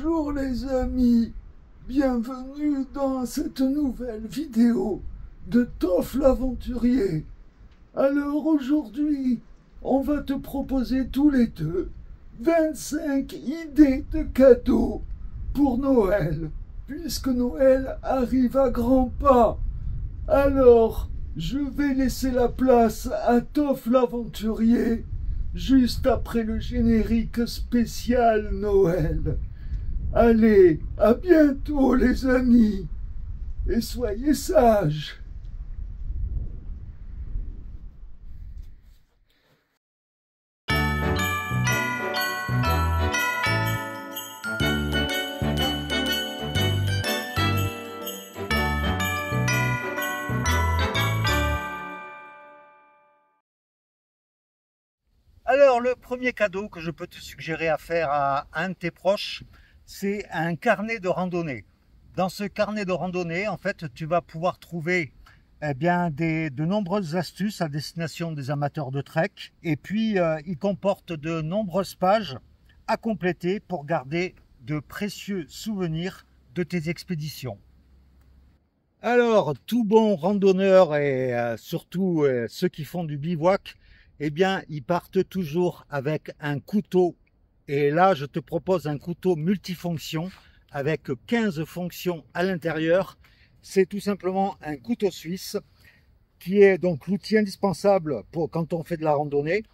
Bonjour les amis, bienvenue dans cette nouvelle vidéo de Toff l'aventurier. Alors aujourd'hui, on va te proposer tous les deux 25 idées de cadeaux pour Noël, puisque Noël arrive à grands pas. Alors, je vais laisser la place à Toff l'aventurier juste après le générique spécial Noël. Allez, à bientôt les amis, et soyez sages. Alors, le premier cadeau que je peux te suggérer à faire à un de tes proches, c'est un carnet de randonnée. Dans ce carnet de randonnée, en fait, tu vas pouvoir trouver de nombreuses astuces à destination des amateurs de trek. Et puis, il comporte de nombreuses pages à compléter pour garder de précieux souvenirs de tes expéditions. Alors, tout bon randonneur et surtout ceux qui font du bivouac, eh bien, ils partent toujours avec un couteau. Et là, je te propose un couteau multifonction avec 15 fonctions à l'intérieur. C'est tout simplement un couteau suisse qui est donc l'outil indispensable pour quand on fait de la randonnée.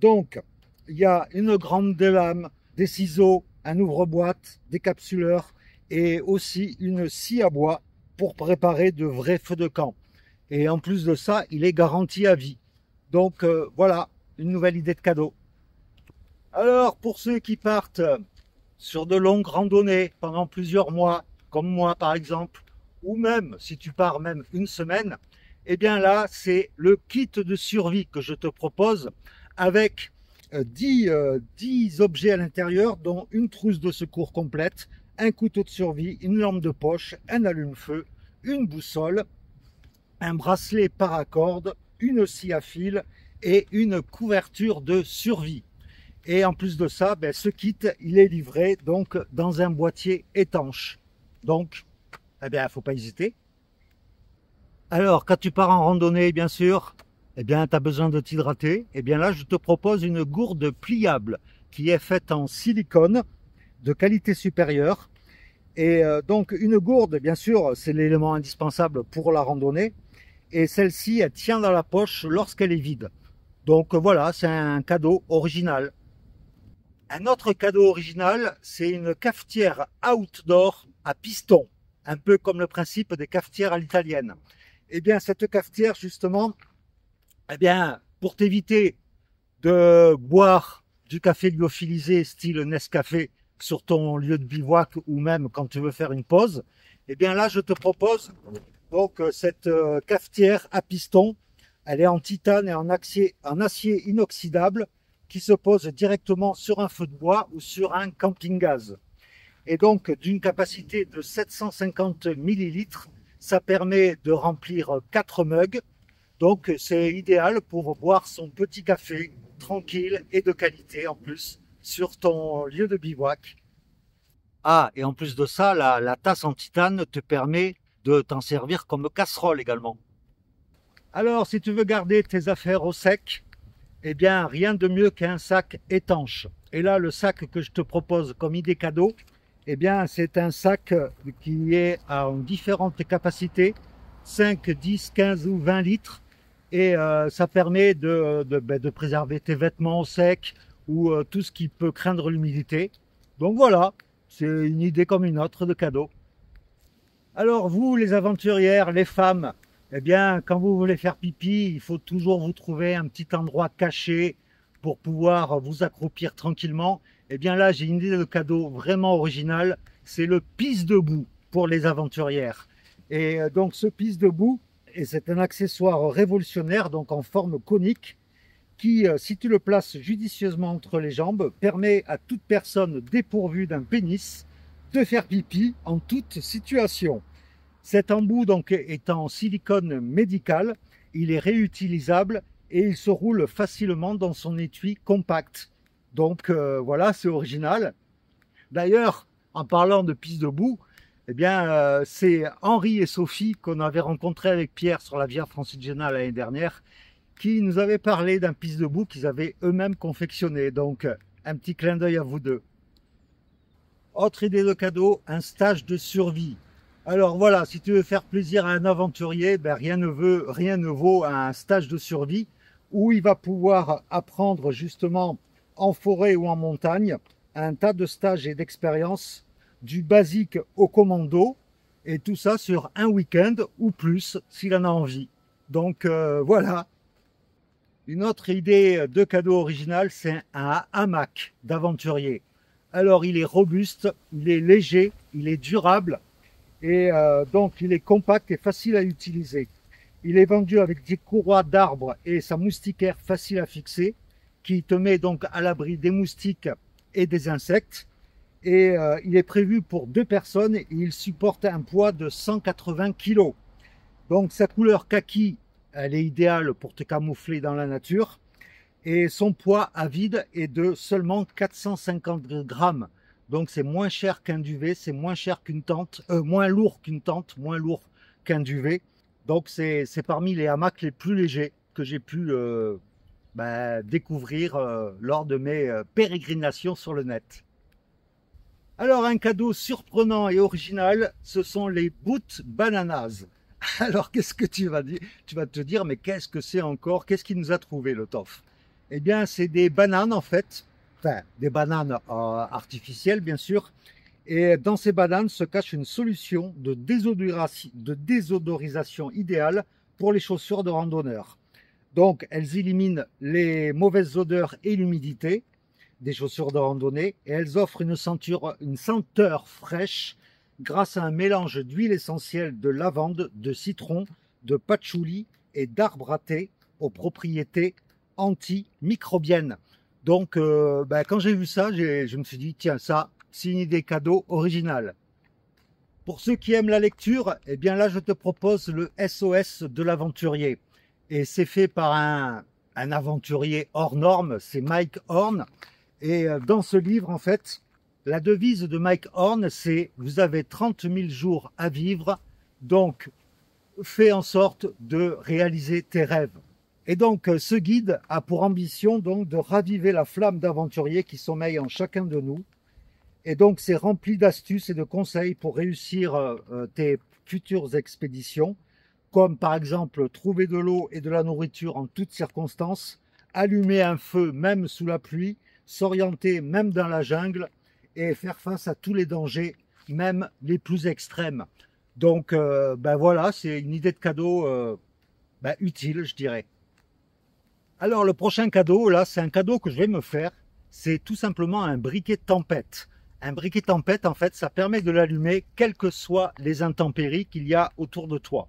Donc, il y a une grande lame, des ciseaux, un ouvre-boîte, des capsuleurs et aussi une scie à bois pour préparer de vrais feux de camp. Et en plus de ça, il est garanti à vie. Donc voilà, une nouvelle idée de cadeau. Alors pour ceux qui partent sur de longues randonnées pendant plusieurs mois, comme moi par exemple, ou même si tu pars même une semaine, eh bien là c'est le kit de survie que je te propose avec 10 objets à l'intérieur, dont une trousse de secours complète, un couteau de survie, une lampe de poche, un allume-feu, une boussole, un bracelet paracorde, une scie à fil et une couverture de survie. Et en plus de ça, ce kit, il est livré donc dans un boîtier étanche. Donc, il ne faut pas hésiter. Alors, quand tu pars en randonnée, bien sûr, tu as besoin de t'hydrater. Et bien là, je te propose une gourde pliable qui est faite en silicone de qualité supérieure. Et donc, une gourde, bien sûr, c'est l'élément indispensable pour la randonnée. Et celle-ci, elle tient dans la poche lorsqu'elle est vide. Donc voilà, c'est un cadeau original. Un autre cadeau original, c'est une cafetière outdoor à piston, un peu comme le principe des cafetières à l'italienne. Eh bien, cette cafetière, justement, pour t'éviter de boire du café lyophilisé style Nescafé sur ton lieu de bivouac ou même quand tu veux faire une pause, eh bien là, je te propose donc cette cafetière à piston. Elle est en titane et en acier inoxydable qui se pose directement sur un feu de bois ou sur un camping-gaz. Et donc d'une capacité de 750 millilitres, ça permet de remplir 4 mugs. Donc c'est idéal pour boire son petit café tranquille et de qualité en plus sur ton lieu de bivouac. Ah, et en plus de ça, la tasse en titane te permet de t'en servir comme casserole également. Alors, si tu veux garder tes affaires au sec, eh bien, rien de mieux qu'un sac étanche. Et là, le sac que je te propose comme idée cadeau, eh bien, c'est un sac qui est à différentes capacités, 5, 10, 15 ou 20 litres. Et ça permet de préserver tes vêtements au sec ou tout ce qui peut craindre l'humidité. Donc voilà, c'est une idée comme une autre de cadeau. Alors vous, les aventurières, les femmes, eh bien, quand vous voulez faire pipi, il faut toujours vous trouver un petit endroit caché pour pouvoir vous accroupir tranquillement. Eh bien là, j'ai une idée de cadeau vraiment originale, c'est le pisse debout pour les aventurières. Et donc ce pisse debout, c'est un accessoire révolutionnaire, donc en forme conique, qui, si tu le places judicieusement entre les jambes, permet à toute personne dépourvue d'un pénis de faire pipi en toute situation. Cet embout donc est en silicone médical, il est réutilisable et il se roule facilement dans son étui compact. Donc voilà, c'est original. D'ailleurs, en parlant de piste debout, eh bien, c'est Henri et Sophie qu'on avait rencontrés avec Pierre sur la Via Francigena l'année dernière, qui nous avaient parlé d'un piste debout qu'ils avaient eux-mêmes confectionné. Donc, un petit clin d'œil à vous deux. Autre idée de cadeau, un stage de survie. Alors voilà, si tu veux faire plaisir à un aventurier, ben rien ne vaut un stage de survie où il va pouvoir apprendre justement en forêt ou en montagne un tas de stages et d'expériences du basique au commando, et tout ça sur un week-end ou plus s'il en a envie. Donc voilà. Une autre idée de cadeau original, c'est un hamac d'aventurier. Alors il est robuste, il est léger, il est durable et donc il est compact et facile à utiliser. Il est vendu avec des courroies d'arbres et sa moustiquaire facile à fixer qui te met donc à l'abri des moustiques et des insectes. Et il est prévu pour 2 personnes et il supporte un poids de 180 kg. Donc sa couleur kaki, elle est idéale pour te camoufler dans la nature. Et son poids à vide est de seulement 450 grammes. Donc c'est moins cher qu'un duvet, c'est moins cher qu'une tente, moins lourd qu'une tente, moins lourd qu'un duvet. Donc c'est parmi les hamacs les plus légers que j'ai pu découvrir lors de mes pérégrinations sur le net. Alors un cadeau surprenant et original, ce sont les boots bananas. Alors qu'est-ce que tu vas dire? Tu vas te dire, mais qu'est-ce que c'est encore? Qu'est-ce qu'il nous a trouvé le Toff? Eh bien c'est des bananes en fait, enfin des bananes artificielles bien sûr. Et dans ces bananes se cache une solution de désodorisation idéale pour les chaussures de randonneurs. Donc elles éliminent les mauvaises odeurs et l'humidité des chaussures de randonnée et elles offrent une senteur fraîche grâce à un mélange d'huile essentielle de lavande, de citron, de patchouli et d'arbre à thé aux propriétés antimicrobiennes. Donc quand j'ai vu ça, je me suis dit tiens, ça c'est une idée cadeau originale. Pour ceux qui aiment la lecture, eh bien là je te propose le SOS de l'aventurier et c'est fait par un aventurier hors norme, c'est Mike Horn. Et dans ce livre, en fait, la devise de Mike Horn, c'est « Vous avez 30 000 jours à vivre, donc fais en sorte de réaliser tes rêves. » Et donc, ce guide a pour ambition donc de raviver la flamme d'aventurier qui sommeille en chacun de nous. Et donc, c'est rempli d'astuces et de conseils pour réussir tes futures expéditions, comme par exemple trouver de l'eau et de la nourriture en toutes circonstances, allumer un feu même sous la pluie, s'orienter même dans la jungle et faire face à tous les dangers, même les plus extrêmes. Donc voilà, c'est une idée de cadeau utile, je dirais. Alors le prochain cadeau, là, c'est un cadeau que je vais me faire. C'est tout simplement un briquet tempête. Un briquet tempête, en fait, ça permet de l'allumer quelles que soient les intempéries qu'il y a autour de toi.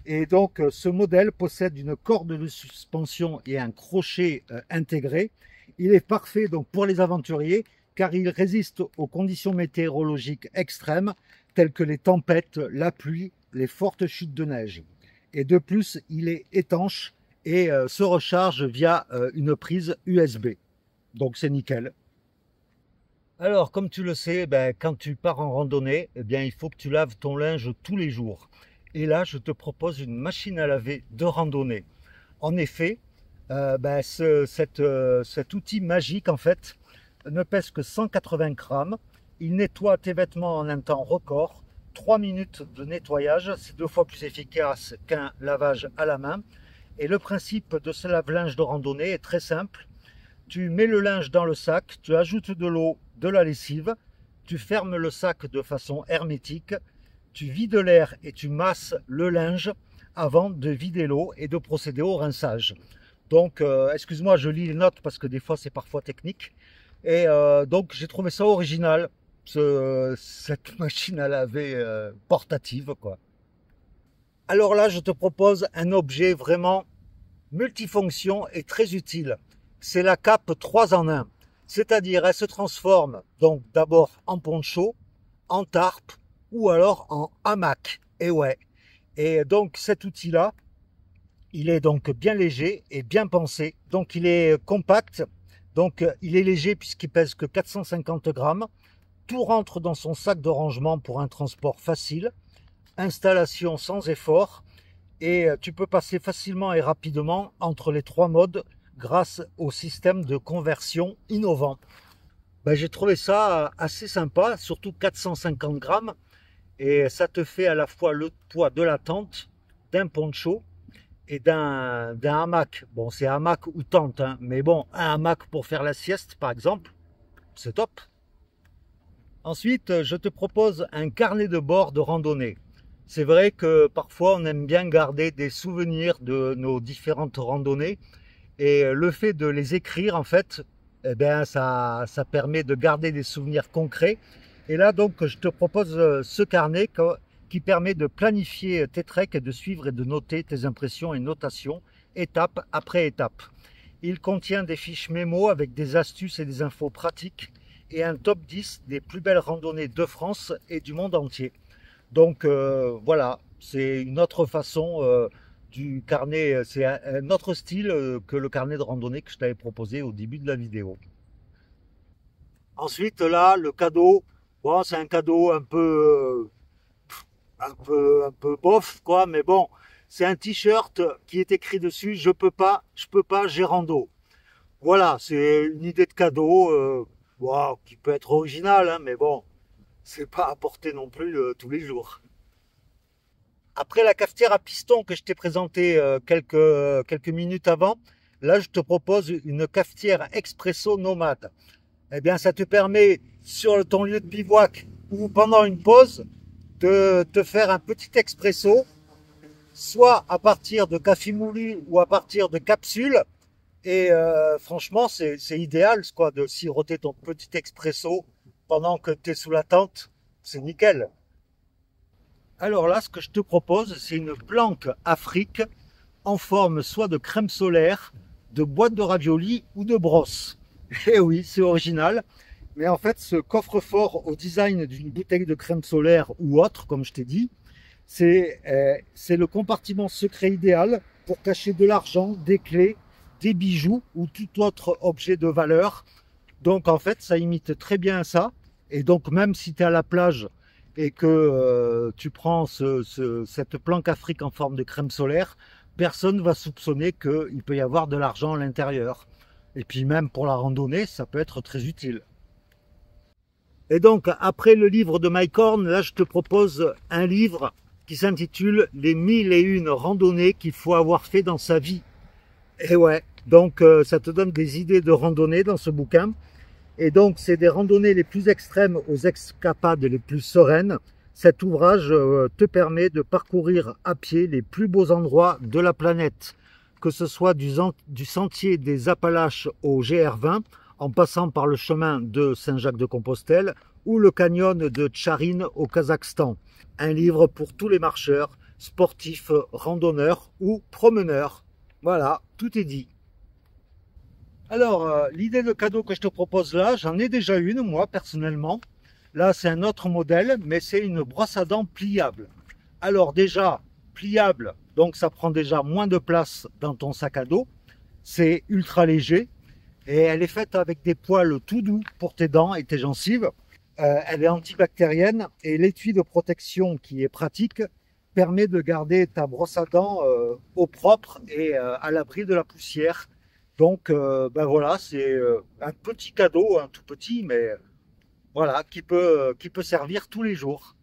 Et donc ce modèle possède une corde de suspension et un crochet intégré. Il est parfait donc pour les aventuriers car il résiste aux conditions météorologiques extrêmes telles que les tempêtes, la pluie, les fortes chutes de neige. Et de plus, il est étanche et se recharge via une prise USB. Donc c'est nickel. Alors comme tu le sais, quand tu pars en randonnée, eh bien, il faut que tu laves ton linge tous les jours. Et là, je te propose une machine à laver de randonnée. En effet, cet outil magique, en fait, ne pèse que 180 grammes. Il nettoie tes vêtements en un temps record. 3 minutes de nettoyage, c'est 2 fois plus efficace qu'un lavage à la main. Et le principe de ce lave-linge de randonnée est très simple. Tu mets le linge dans le sac, tu ajoutes de l'eau, de la lessive, tu fermes le sac de façon hermétique, tu vides l'air et tu masses le linge avant de vider l'eau et de procéder au rinçage. Donc, excuse-moi, je lis les notes parce que des fois c'est parfois technique. Et donc, j'ai trouvé ça original, cette machine à laver portative, quoi. Alors là, je te propose un objet vraiment multifonction et très utile. C'est la cape 3 en 1. C'est-à-dire, elle se transforme donc d'abord en poncho, en tarpe ou alors en hamac. Et ouais. Et donc cet outil-là, il est donc bien léger et bien pensé. Donc il est compact. Donc il est léger puisqu'il pèse que 450 grammes. Tout rentre dans son sac de rangement pour un transport facile, installation sans effort, et tu peux passer facilement et rapidement entre les 3 modes grâce au système de conversion innovant. Ben, j'ai trouvé ça assez sympa, surtout 450 grammes, et ça te fait à la fois le poids de la tente, d'un poncho et d'un hamac. Bon, c'est hamac ou tente, hein, mais bon, un hamac pour faire la sieste par exemple, c'est top. Ensuite, je te propose un carnet de bord de randonnée. C'est vrai que parfois on aime bien garder des souvenirs de nos différentes randonnées, et le fait de les écrire en fait, eh bien, ça permet de garder des souvenirs concrets. Et là donc je te propose ce carnet qui permet de planifier tes treks et de suivre et de noter tes impressions et notations étape après étape. Il contient des fiches mémo avec des astuces et des infos pratiques et un top 10 des plus belles randonnées de France et du monde entier. Donc voilà, c'est une autre façon du carnet, c'est un autre style que le carnet de randonnée que je t'avais proposé au début de la vidéo. Ensuite là, le cadeau, bon, c'est un cadeau un peu bof quoi, mais bon, c'est un t-shirt qui est écrit dessus, je peux pas, j'ai rando. Voilà, c'est une idée de cadeau wow, qui peut être originale, hein, mais bon, c'est pas à porter non plus tous les jours. Après la cafetière à piston que je t'ai présentée quelques minutes avant, là je te propose une cafetière expresso nomade. Eh bien, ça te permet sur ton lieu de bivouac ou pendant une pause de te faire un petit expresso, soit à partir de café moulu ou à partir de capsules. Et franchement, c'est idéal quoi, de siroter ton petit expresso pendant que tu es sous la tente. C'est nickel. Alors là, ce que je te propose, c'est une planque Afrique en forme soit de crème solaire, de boîte de raviolis ou de brosse. Et oui, c'est original. Mais en fait, ce coffre-fort au design d'une bouteille de crème solaire ou autre, comme je t'ai dit, c'est le compartiment secret idéal pour cacher de l'argent, des clés, des bijoux ou tout autre objet de valeur. Donc en fait, ça imite très bien ça. Et donc même si tu es à la plage et que tu prends cette planque Afrique en forme de crème solaire, personne ne va soupçonner qu'il peut y avoir de l'argent à l'intérieur. Et puis même pour la randonnée, ça peut être très utile. Et donc après le livre de Mike Horn, là je te propose un livre qui s'intitule « Les 1001 randonnées qu'il faut avoir fait dans sa vie ». Et ouais, donc ça te donne des idées de randonnée dans ce bouquin. Et donc c'est des randonnées les plus extrêmes aux escapades les plus sereines. Cet ouvrage te permet de parcourir à pied les plus beaux endroits de la planète, que ce soit du sentier des Appalaches au GR20, en passant par le chemin de Saint-Jacques-de-Compostelle ou le canyon de Tcharine au Kazakhstan. Un livre pour tous les marcheurs, sportifs, randonneurs ou promeneurs. Voilà, tout est dit. Alors, l'idée de cadeau que je te propose là, j'en ai déjà une, moi, personnellement. Là, c'est un autre modèle, mais c'est une brosse à dents pliable. Alors déjà, pliable, donc ça prend déjà moins de place dans ton sac à dos. C'est ultra léger et elle est faite avec des poils tout doux pour tes dents et tes gencives. Elle est antibactérienne et l'étui de protection qui est pratique permet de garder ta brosse à dents au propre et à l'abri de la poussière. Donc ben voilà, c'est un petit cadeau, un tout petit, mais voilà, qui peut servir tous les jours.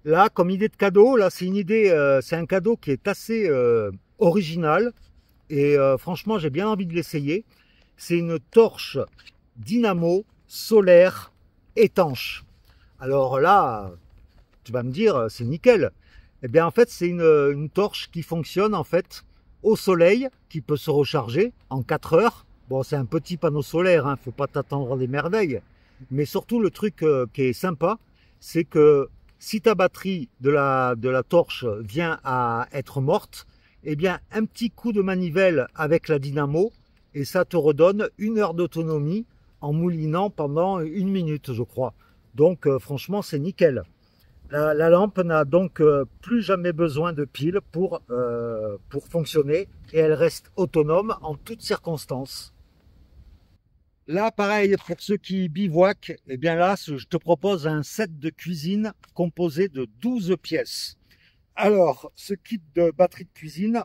Là, comme idée de cadeau, là c'est un cadeau qui est assez original et franchement j'ai bien envie de l'essayer. C'est une torche dynamo solaire étanche. Alors là, tu vas me dire, c'est nickel. Eh bien en fait c'est une torche qui fonctionne en fait au soleil, qui peut se recharger en 4 heures. Bon, c'est un petit panneau solaire, hein, faut pas t'attendre à des merveilles. Mais surtout, le truc qui est sympa, c'est que si ta batterie de la torche vient à être morte, eh bien, un petit coup de manivelle avec la dynamo, et ça te redonne 1 heure d'autonomie en moulinant pendant 1 minute, je crois. Donc, franchement, c'est nickel. La lampe n'a donc plus jamais besoin de pile pour fonctionner et elle reste autonome en toutes circonstances. Là, pareil, pour ceux qui bivouaquent, eh bien là, je te propose un set de cuisine composé de 12 pièces. Alors, ce kit de batterie de cuisine,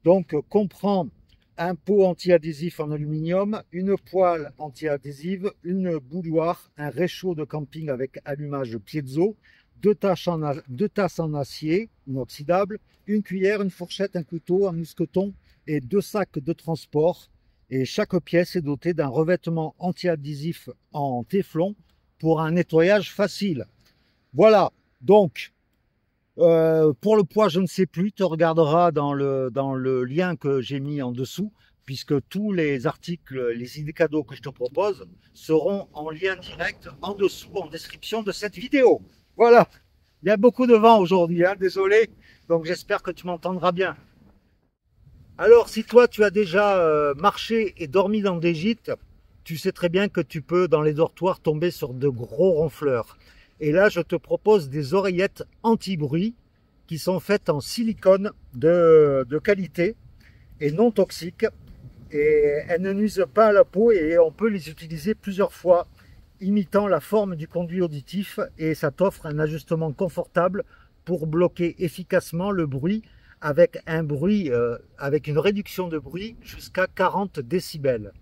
donc, comprend un pot anti-adhésif en aluminium, une poêle anti-adhésive, une bouilloire, un réchaud de camping avec allumage piezo, deux tasses en acier inoxydable, une cuillère, une fourchette, un couteau, un mousqueton et 2 sacs de transport. Et chaque pièce est dotée d'un revêtement anti-adhésif en téflon pour un nettoyage facile. Voilà, donc pour le poids, je ne sais plus, tu regarderas dans le lien que j'ai mis en dessous, puisque tous les articles, les idées cadeaux que je te propose seront en lien direct en dessous, en description de cette vidéo. Voilà, il y a beaucoup de vent aujourd'hui, hein, désolé, donc j'espère que tu m'entendras bien. Alors, si toi, tu as déjà marché et dormi dans des gîtes, tu sais très bien que tu peux, dans les dortoirs, tomber sur de gros ronfleurs. Et là, je te propose des oreillettes anti-bruit qui sont faites en silicone de qualité et non toxiques. Et elles ne nuisent pas à la peau et on peut les utiliser plusieurs fois, imitant la forme du conduit auditif. Et ça t'offre un ajustement confortable pour bloquer efficacement le bruit avec avec une réduction de bruit jusqu'à 40 décibels.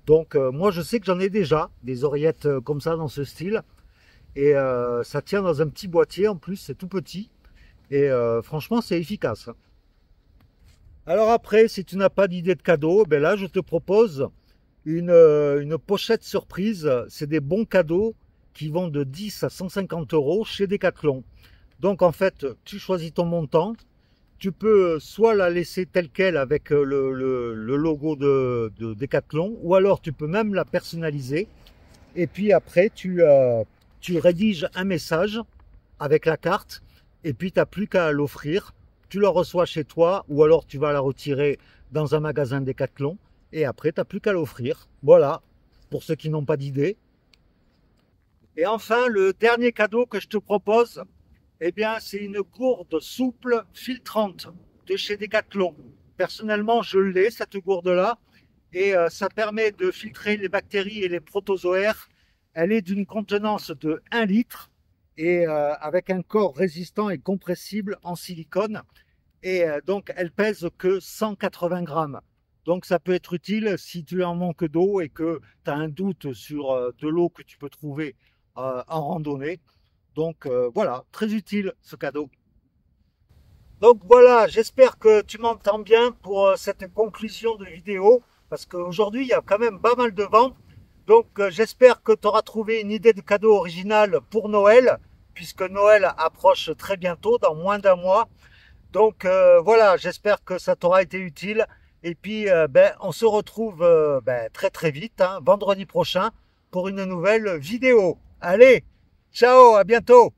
Donc moi je sais que j'en ai déjà des oreillettes comme ça dans ce style et ça tient dans un petit boîtier, en plus c'est tout petit et franchement c'est efficace. Alors après, si tu n'as pas d'idée de cadeau, ben là je te propose une pochette surprise. C'est des bons cadeaux qui vont de 10 à 150 € chez Decathlon. Donc en fait tu choisis ton montant. Tu peux soit la laisser telle quelle avec le logo de Decathlon, ou alors tu peux même la personnaliser. Et puis après, tu rédiges un message avec la carte, et puis tu n'as plus qu'à l'offrir. Tu la reçois chez toi, ou alors tu vas la retirer dans un magasin Decathlon, et après, tu n'as plus qu'à l'offrir. Voilà, pour ceux qui n'ont pas d'idée. Et enfin, le dernier cadeau que je te propose, eh bien, c'est une gourde souple filtrante de chez Decathlon. Personnellement, je l'ai, cette gourde-là, et ça permet de filtrer les bactéries et les protozoaires. Elle est d'une contenance de 1 litre et avec un corps résistant et compressible en silicone. Et donc, elle pèse que 180 grammes. Donc, ça peut être utile si tu es en manque d'eau et que tu as un doute sur de l'eau que tu peux trouver en randonnée. Donc voilà, très utile ce cadeau. Donc voilà, j'espère que tu m'entends bien pour cette conclusion de vidéo, parce qu'aujourd'hui il y a quand même pas mal de vent. Donc j'espère que tu auras trouvé une idée de cadeau original pour Noël, puisque Noël approche très bientôt, dans moins d'1 mois. Donc voilà, j'espère que ça t'aura été utile. Et puis on se retrouve très très vite, hein, vendredi prochain, pour une nouvelle vidéo. Allez! Ciao, à bientôt!